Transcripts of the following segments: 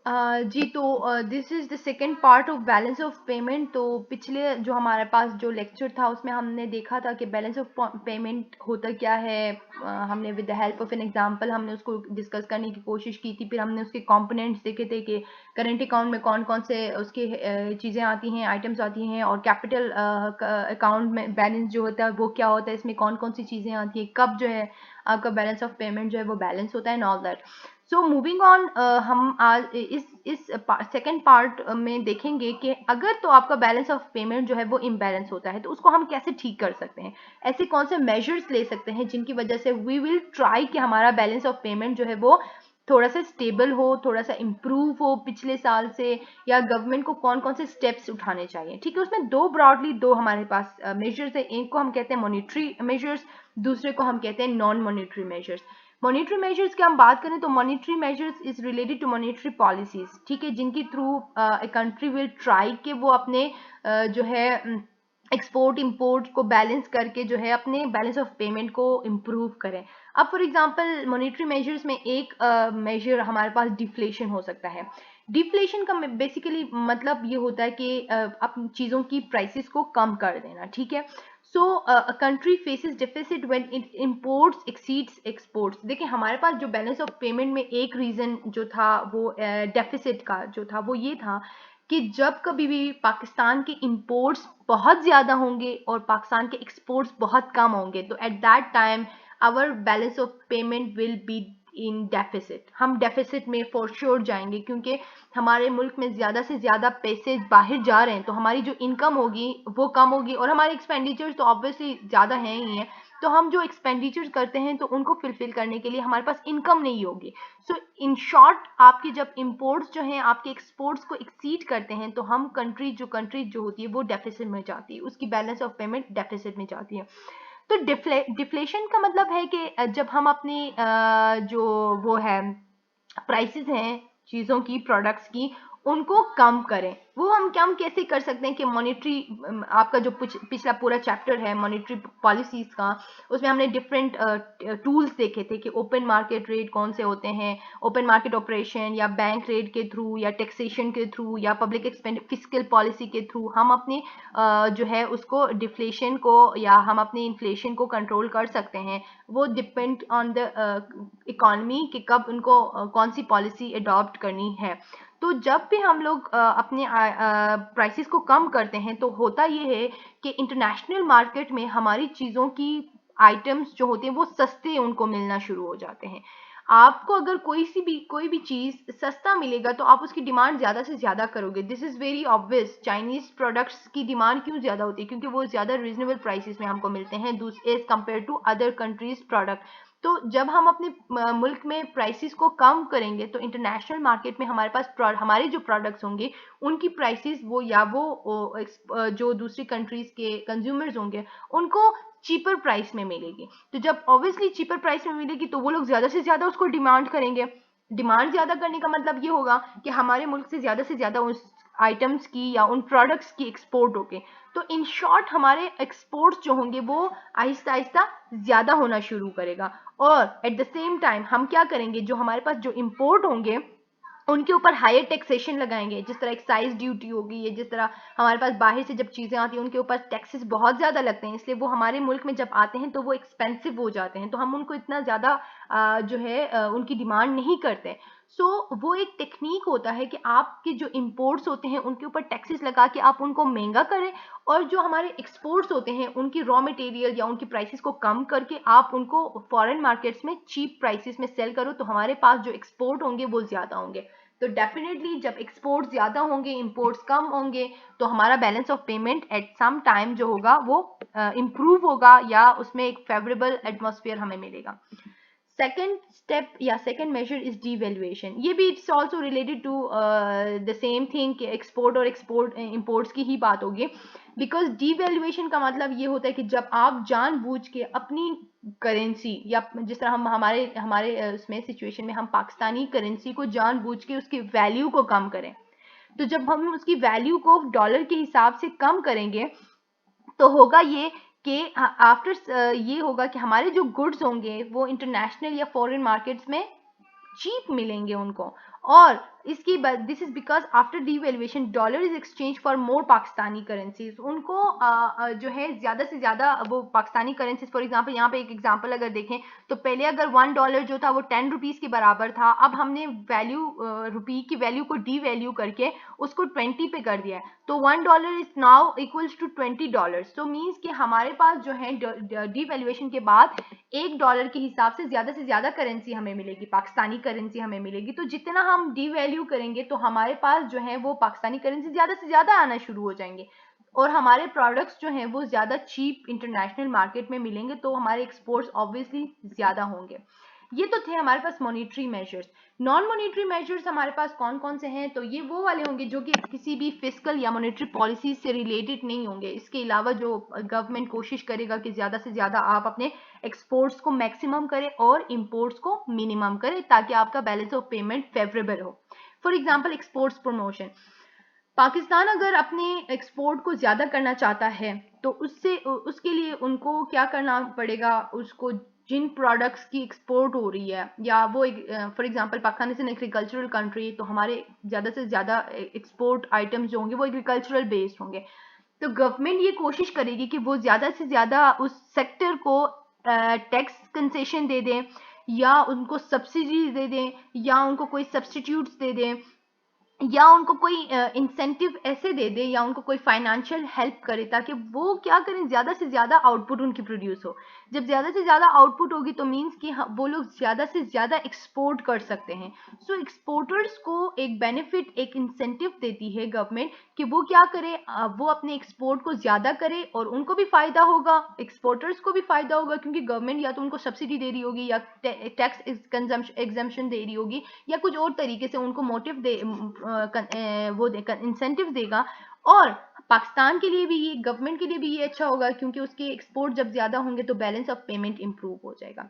जी, तो this is the second part of balance of payment. तो पिछले जो हमारे पास जो लेक्चर था उसमें हमने देखा था कि बैलेंस ऑफ पेमेंट होता क्या है। हमने with the help of an example हमने उसको डिस्कस करने की कोशिश की थी। फिर हमने उसके कंपोनेंट्स देखे थे कि करंट अकाउंट में कौन कौन से उसके चीज़ें आती हैं, आइटम्स आती हैं, और कैपिटल अकाउंट में बैलेंस जो होता है वो क्या होता है, इसमें कौन कौन सी चीज़ें आती हैं, कब जो है आपका बैलेंस ऑफ पेमेंट जो है वो बैलेंस होता है and all that. So moving on, हम आज इस सेकंड पार्ट में देखेंगे कि अगर तो आपका बैलेंस ऑफ पेमेंट जो है वो इम्बैलेंस होता है तो उसको हम कैसे ठीक कर सकते हैं, ऐसे कौन से मेजर्स ले सकते हैं जिनकी वजह से वी विल ट्राई कि हमारा बैलेंस ऑफ पेमेंट जो है वो थोड़ा सा स्टेबल हो, थोड़ा सा इम्प्रूव हो पिछले साल से, या गवर्नमेंट को कौन कौन से स्टेप्स उठाने चाहिए। ठीक है, उसमें दो हमारे पास मेजर्स है। एक को हम कहते हैं मॉनिटरी मेजर्स, दूसरे को हम कहते हैं non monetary measures. Monetary measures की हम बात करें तो monetary measures is related to monetary policies, ठीक है, जिनकी through a country will try कि वो अपने जो है एक्सपोर्ट इंपोर्ट को बैलेंस करके जो है अपने बैलेंस ऑफ पेमेंट को इम्प्रूव करें। अब फॉर एग्जांपल मॉनिटरी मेजर्स में एक मेजर हमारे पास डिफ्लेशन हो सकता है। डिफ्लेशन का बेसिकली मतलब ये होता है कि अपनी चीज़ों की प्राइसेस को कम कर देना, ठीक है। So a country faces deficit when it imports exceed exports. देखिए, हमारे पास जो बैलेंस ऑफ पेमेंट में एक रीजन जो था वो डेफिसिट का जो था वो ये था कि जब कभी भी पाकिस्तान के इंपोर्ट्स बहुत ज़्यादा होंगे और पाकिस्तान के एक्सपोर्ट्स बहुत कम होंगे तो at that time our balance of payment will be in deficit. हम डेफिसिट में फॉर श्योर जाएंगे क्योंकि हमारे मुल्क में ज़्यादा से ज़्यादा पैसे बाहर जा रहे हैं, तो हमारी जो इनकम होगी वो कम होगी और हमारे एक्सपेंडिचर्स तो ऑब्वियसली ज़्यादा हैं ही हैं। तो हम जो एक्सपेंडिचर्स करते हैं तो उनको फुलफिल करने के लिए हमारे पास इनकम नहीं होगी। सो इन शॉर्ट, आपकी जब इंपोर्ट्स जो हैं आपके एक्सपोर्ट्स को एक्सीड करते हैं तो हम कंट्री जो होती है वो डेफिसिट में जाती है, उसकी बैलेंस ऑफ पेमेंट डेफिसिट में जाती है। तो डिफ्लेशन का मतलब है कि जब हम अपनी जो वो है प्राइसेस हैं चीज़ों की, प्रोडक्ट्स की, उनको कम करें। वो हम कम कैसे कर सकते हैं कि मॉनेटरी, आपका जो पिछला पूरा चैप्टर है मॉनेटरी पॉलिसीज का, उसमें हमने डिफरेंट टूल्स देखे थे कि ओपन मार्केट रेट कौन से होते हैं, ओपन मार्केट ऑपरेशन, या बैंक रेट के थ्रू, या टैक्सेशन के थ्रू, या पब्लिक एक्सपेंड फिस्कल पॉलिसी के थ्रू हम अपने जो है उसको डिफ्लेशन को या हम अपने इन्फ्लेशन को कंट्रोल कर सकते हैं। वो डिपेंड ऑन द इकोनॉमी कि कब उनको कौन सी पॉलिसी अडॉप्ट करनी है। तो जब भी हम लोग अपने प्राइसेस को कम करते हैं तो होता ये है कि इंटरनेशनल मार्केट में हमारी चीज़ों की आइटम्स जो होते हैं वो सस्ते उनको मिलना शुरू हो जाते हैं। आपको अगर कोई भी चीज़ सस्ता मिलेगा तो आप उसकी डिमांड ज़्यादा से ज़्यादा करोगे। This is very obvious. Chinese products की डिमांड क्यों ज़्यादा होती है? क्योंकि वो ज़्यादा रीजनेबल प्राइसेस में हमको मिलते हैं as compare to other countries product. तो जब हम अपने मुल्क में प्राइसेस को कम करेंगे तो इंटरनेशनल मार्केट में हमारे पास हमारे जो प्रोडक्ट्स होंगे उनकी प्राइसेस जो दूसरी कंट्रीज के कंज्यूमर्स होंगे उनको चीपर प्राइस में मिलेगी। तो जब ऑब्वियसली चीपर प्राइस में मिलेगी तो वो लोग ज़्यादा से ज़्यादा उसको डिमांड करेंगे। डिमांड ज़्यादा करने का मतलब ये होगा कि हमारे मुल्क से ज़्यादा उस आइटम्स की या उन प्रोडक्ट्स की एक्सपोर्ट होगी। तो इन शॉर्ट हमारे एक्सपोर्ट्स जो होंगे वो आहिस्ता आहिस्ता ज़्यादा होना शुरू करेगा। और एट द सेम टाइम हम क्या करेंगे, जो हमारे पास जो इम्पोर्ट होंगे उनके ऊपर हायर टैक्सेशन लगाएंगे, जिस तरह एक्साइज ड्यूटी होगी, या जिस तरह हमारे पास बाहर से जब चीज़ें आती हैं उनके ऊपर टैक्सेस बहुत ज़्यादा लगते हैं, इसलिए वो हमारे मुल्क में जब आते हैं तो वो एक्सपेंसिव हो जाते हैं, तो हम उनको इतना ज़्यादा जो है उनकी डिमांड नहीं करते। वो एक टेक्निक होता है कि आपके जो इम्पोर्ट्स होते हैं उनके ऊपर टैक्सेस लगा के आप उनको महंगा करें, और जो हमारे एक्सपोर्ट्स होते हैं उनकी रॉ मटेरियल या उनकी प्राइसेस को कम करके आप उनको फॉरेन मार्केट्स में चीप प्राइसेस में सेल करो, तो हमारे पास जो एक्सपोर्ट होंगे वो ज़्यादा होंगे। तो डेफिनेटली जब एक्सपोर्ट ज़्यादा होंगे, इंपोर्ट्स कम होंगे, तो हमारा balance of payment at some time जो होगा वो इम्प्रूव होगा या उसमें एक फेवरेबल एटमॉस्फेयर हमें मिलेगा। सेकेंड स्टेप या सेकेंड मेजर इज डीवैल्यूएशन। ये भी it's also related to the same thing कि एक्सपोर्ट और इंपोर्ट्स की ही बात होगी। बिकॉज डीवैल्यूएशन का मतलब ये होता है कि जब आप जानबूझ के अपनी करेंसी, या जिस तरह हम हमारे हमारे उसमें सिचुएशन में हम पाकिस्तानी करेंसी को जानबूझ के उसकी वैल्यू को कम करें। तो जब हम उसकी वैल्यू को डॉलर के हिसाब से कम करेंगे तो होगा ये कि आफ्टर ये होगा कि हमारे जो गुड्स होंगे वो इंटरनेशनल या फॉरेन मार्केट्स में चीप मिलेंगे उनको, और इसकी this is because after devaluation dollar is exchange for more Pakistani currencies. उनको जो है ज़्यादा से ज़्यादा वो पाकिस्तानी करेंसीज, फॉर एग्जांपल यहाँ पे एक एग्जांपल अगर देखें तो पहले अगर $1 जो था वो 10 रुपीज़ के बराबर था, अब हमने वैल्यू रुपी की वैल्यू को डी वैल्यू करके उसको 20 पे कर दिया है, तो $1 is now equals to $20। So means कि हमारे पास जो है डी वैल्यूएशन के बाद $1 के हिसाब से ज़्यादा करेंसी हमें मिलेगी, पाकिस्तानी करेंसी हमें मिलेगी। तो जितना हम डी वैल्यू करेंगे तो हमारे पास जो है वो पाकिस्तानी करेंसी ज़्यादा से ज़्यादा आना शुरू हो जाएंगे और हमारे प्रोडक्ट्स जो हैं वो ज़्यादा चीप इंटरनेशनल मार्केट में मिलेंगे, तो हमारे एक्सपोर्ट्स ऑब्वियसली ज़्यादा होंगे। ये तो थे हमारे पास monetary measures. Non monetary measures हमारे पास कौन कौन से हैं, तो ये वो वाले होंगे जो कि किसी भी फिस्कल या मॉनिटरी पॉलिसी से रिलेटेड नहीं होंगे। इसके अलावा जो गवर्नमेंट कोशिश करेगा कि ज़्यादा से ज़्यादा आप अपने एक्सपोर्ट्स को मैक्सिमम करें और इंपोर्ट्स को मिनिमम करें ताकि आपका बैलेंस ऑफ पेमेंट फेवरेबल हो। For example exports promotion, Pakistan अगर अपने एक्सपोर्ट को ज़्यादा करना चाहता है तो उसके लिए उनको क्या करना पड़ेगा, उसको जिन प्रोडक्ट्स की एक्सपोर्ट हो रही है या वो for example Pakistan is an agricultural country, तो हमारे ज़्यादा से ज़्यादा एक्सपोर्ट आइटम्स जो होंगे वो एग्रीकल्चरल बेस्ड होंगे। तो गवर्नमेंट ये कोशिश करेगी कि वो ज़्यादा से ज़्यादा उस सेक्टर को टैक्स कंसेशन दे दें या उनको सब्सिडीज दे दें या उनको कोई सब्सटीट्यूट्स दे दें या उनको कोई इंसेंटिव ऐसे दे दे या उनको कोई फाइनेंशियल हेल्प करे ताकि वो क्या करें, ज़्यादा से ज़्यादा आउटपुट उनकी प्रोड्यूस हो। जब ज़्यादा से ज़्यादा आउटपुट होगी तो मीन्स कि वो लोग ज़्यादा से ज़्यादा एक्सपोर्ट कर सकते हैं। सो एक्सपोर्टर्स को एक बेनिफिट, एक इंसेंटिव देती है गवर्नमेंट कि वो क्या करे, वो अपने एक्सपोर्ट को ज़्यादा करे और उनको भी फ़ायदा होगा, एक्सपोर्टर्स को भी फ़ायदा होगा क्योंकि गवर्नमेंट या तो उनको सब्सिडी दे रही होगी या टैक्स एग्जम्पशन दे रही होगी या कुछ और तरीके से उनको मोटिव दे वो इंसेंटिव देगा। और पाकिस्तान के लिए भी ये, गवर्नमेंट के लिए भी ये अच्छा होगा क्योंकि उसके एक्सपोर्ट जब ज़्यादा होंगे तो बैलेंस ऑफ पेमेंट इंप्रूव हो जाएगा।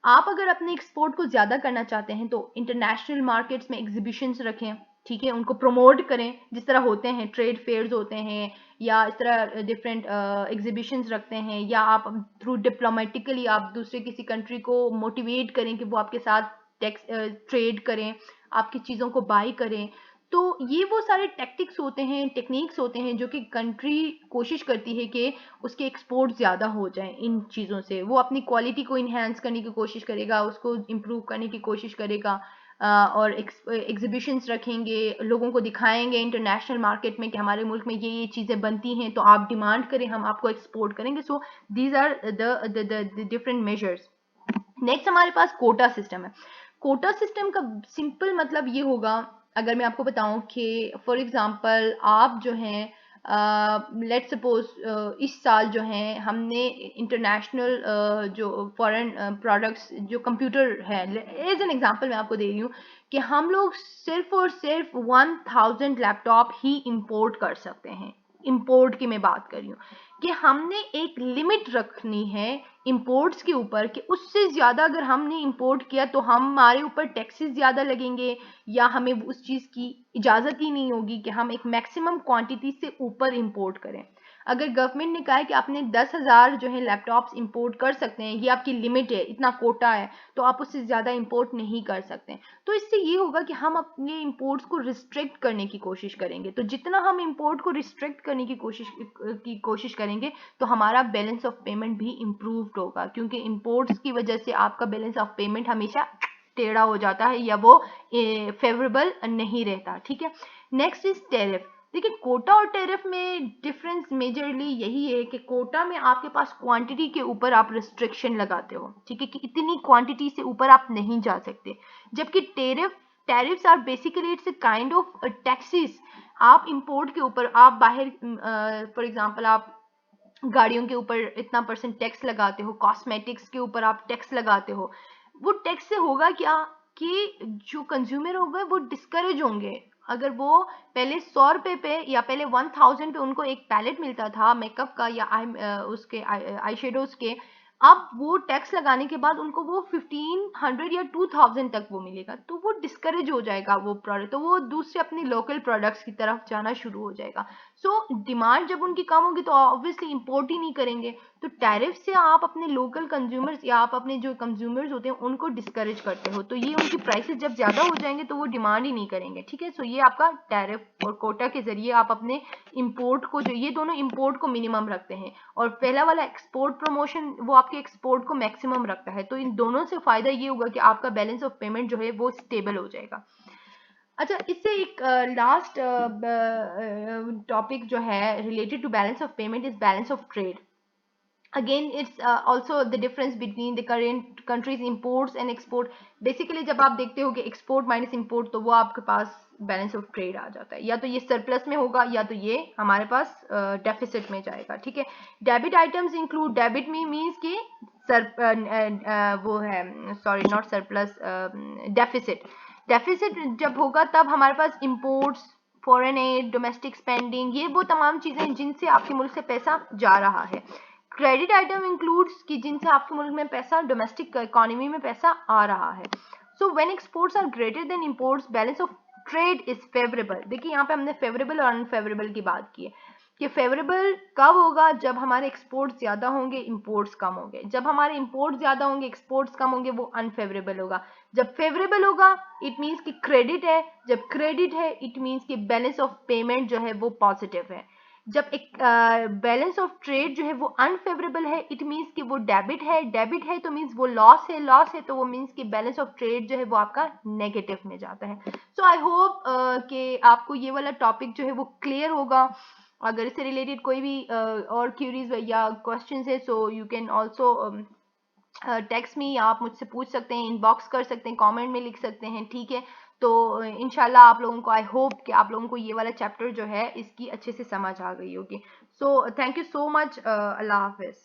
आप अगर अपने एक्सपोर्ट को ज़्यादा करना चाहते हैं तो इंटरनेशनल मार्केट्स में एग्जीबिशंस रखें, ठीक है, उनको प्रमोट करें जिस तरह होते हैं ट्रेड फेयर्स होते हैं या इस तरह डिफरेंट एग्जीबिशंस रखते हैं, या आप थ्रू डिप्लोमेटिकली आप दूसरे किसी कंट्री को मोटिवेट करें कि वो आपके साथ टैक्स ट्रेड करें, आपकी चीज़ों को बाई करें। तो ये वो सारे टैक्टिक्स होते हैं, टेक्निक्स होते हैं जो कि कंट्री कोशिश करती है कि उसके एक्सपोर्ट ज़्यादा हो जाएं। इन चीज़ों से वो अपनी क्वालिटी को इन्हेंस करने की कोशिश करेगा, उसको इम्प्रूव करने की कोशिश करेगा और एग्जीबिशंस रखेंगे, लोगों को दिखाएंगे इंटरनेशनल मार्केट में कि हमारे मुल्क में ये चीज़ें बनती हैं तो आप डिमांड करें, हम आपको एक्सपोर्ट करेंगे। So these are the different measures. Next हमारे पास कोटा सिस्टम है। कोटा सिस्टम का सिंपल मतलब ये होगा, अगर मैं आपको बताऊं कि फॉर एग्जांपल आप जो हैं लेट्स सपोज इस साल जो है हमने इंटरनेशनल जो फॉरेन प्रोडक्ट्स जो कंप्यूटर है, एज एन एग्जांपल मैं आपको दे रही हूँ कि हम लोग सिर्फ और सिर्फ 1000 लैपटॉप ही इंपोर्ट कर सकते हैं। इंपोर्ट की मैं बात कर रही हूँ कि हमने एक लिमिट रखनी है इंपोर्ट्स के ऊपर कि उससे ज़्यादा अगर हमने इंपोर्ट किया तो हमारे ऊपर टैक्सेस ज़्यादा लगेंगे या हमें उस चीज़ की इजाज़त ही नहीं होगी कि हम एक मैक्सिमम क्वांटिटी से ऊपर इंपोर्ट करें। अगर गवर्नमेंट ने कहा है कि आपने 10,000 जो है लैपटॉप्स इंपोर्ट कर सकते हैं, ये आपकी लिमिट है, इतना कोटा है, तो आप उससे ज़्यादा इंपोर्ट नहीं कर सकते। तो इससे ये होगा कि हम अपने इंपोर्ट्स को रिस्ट्रिक्ट करने की कोशिश करेंगे। तो जितना हम इंपोर्ट को रिस्ट्रिक्ट करने की कोशिश करेंगे तो हमारा बैलेंस ऑफ पेमेंट भी इम्प्रूव्ड होगा क्योंकि इंपोर्ट्स की वजह से आपका बैलेंस ऑफ पेमेंट हमेशा टेढ़ा हो जाता है या वो फेवरेबल नहीं रहता। ठीक है, नेक्स्ट इज टेरिफ। देखिए कोटा और टेरिफ में डिफरेंस मेजरली यही है कि कोटा में आपके पास क्वांटिटी के ऊपर आप रिस्ट्रिक्शन लगाते हो, ठीक है, कि इतनी क्वांटिटी से ऊपर आप नहीं जा सकते, जबकि tariffs are basically it's a kind of taxes. आप इंपोर्ट के ऊपर, आप बाहर फॉर एग्जांपल आप गाड़ियों के ऊपर इतना % टैक्स लगाते हो, कॉस्मेटिक्स के ऊपर आप टैक्स लगाते हो। वो टैक्स से होगा क्या कि जो कंज्यूमर होगा वो डिस्करेज होंगे। अगर वो पहले 100 रुपए पे या पहले 1000 पे उनको एक पैलेट मिलता था मेकअप का या उसके आई शेडोज के, अब वो टैक्स लगाने के बाद उनको वो 1500 या 2000 तक वो मिलेगा, तो वो डिस्करेज हो जाएगा वो प्रोडक्ट, तो वो दूसरे अपने लोकल प्रोडक्ट्स की तरफ जाना शुरू हो जाएगा। सो डिमांड जब उनकी कम होगी तो ऑब्वियसली इंपोर्ट ही नहीं करेंगे, तो टैरिफ से आप अपने लोकल कंज्यूमर्स या आप अपने जो कंज्यूमर्स होते हैं उनको डिस्करेज करते हो, तो ये उनकी प्राइसेस जब ज़्यादा हो जाएंगे तो वो डिमांड ही नहीं करेंगे, ठीक है। सो ये आपका टैरिफ और कोटा के ज़रिए आप अपने इंपोर्ट को, जो ये दोनों इंपोर्ट को मिनिमम रखते हैं और पहला वाला एक्सपोर्ट प्रमोशन वो आपके एक्सपोर्ट को मैक्सिमम रखता है, तो इन दोनों से फ़ायदा ये होगा कि आपका बैलेंस ऑफ पेमेंट जो है वो स्टेबल हो जाएगा। अच्छा, इससे एक लास्ट टॉपिक जो है related to balance of payment is balance of trade. again it's also the difference between the current countries imports and export। Basically जब आप देखते हो कि एक्सपोर्ट माइनस इंपोर्ट, तो वो आपके पास बैलेंस ऑफ ट्रेड आ जाता है, या तो ये सरप्लस में होगा या तो ये हमारे पास डेफिसिट में जाएगा, ठीक है। डेबिट आइटम्स इंक्लूड, डेबिट में मीन्स कि वो है, sorry not surplus, deficit. Deficit जब होगा तब हमारे पास imports, foreign aid, domestic spending, ये वो तमाम चीजें जिनसे आपके मुल्क से पैसा जा रहा है। क्रेडिट आइटम इंक्लूड्स कि जिनसे आपके मुल्क में पैसा, डोमेस्टिक इकोनॉमी में पैसा आ रहा है। So when exports are greater than imports, balance of trade is favourable. देखिए यहाँ पे हमने फेवरेबल और अनफेवरेबल की बात की है कि फेवरेबल कब होगा, जब हमारे एक्सपोर्ट्स ज्यादा होंगे, इंपोर्ट्स कम होंगे। जब हमारे इंपोर्ट्स ज्यादा होंगे, एक्सपोर्ट्स कम होंगे, वो अनफेवरेबल होगा। जब फेवरेबल होगा इट मीन्स कि क्रेडिट है, जब क्रेडिट है इट मीन्स कि बैलेंस ऑफ पेमेंट जो है वो पॉजिटिव है। जब एक बैलेंस ऑफ ट्रेड जो है वो अनफेवरेबल है इट मीन्स कि वो डेबिट है, डेबिट है तो मीन्स वो लॉस है, लॉस है तो वो मीन्स कि बैलेंस ऑफ ट्रेड जो है वो आपका नेगेटिव में जाता है। सो आई होप कि आपको ये वाला टॉपिक जो है वो क्लियर होगा। अगर इससे रिलेटेड कोई भी और क्यूरीज या क्वेश्चन है, so you can also text में, या आप मुझसे पूछ सकते हैं, इनबॉक्स कर सकते हैं, कमेंट में लिख सकते हैं, ठीक है। तो इंशाल्लाह आप लोगों को, आई होप कि आप लोगों को ये वाला चैप्टर जो है इसकी अच्छे से समझ आ गई होगी। So thank you so much, अल्लाह हाफिज़।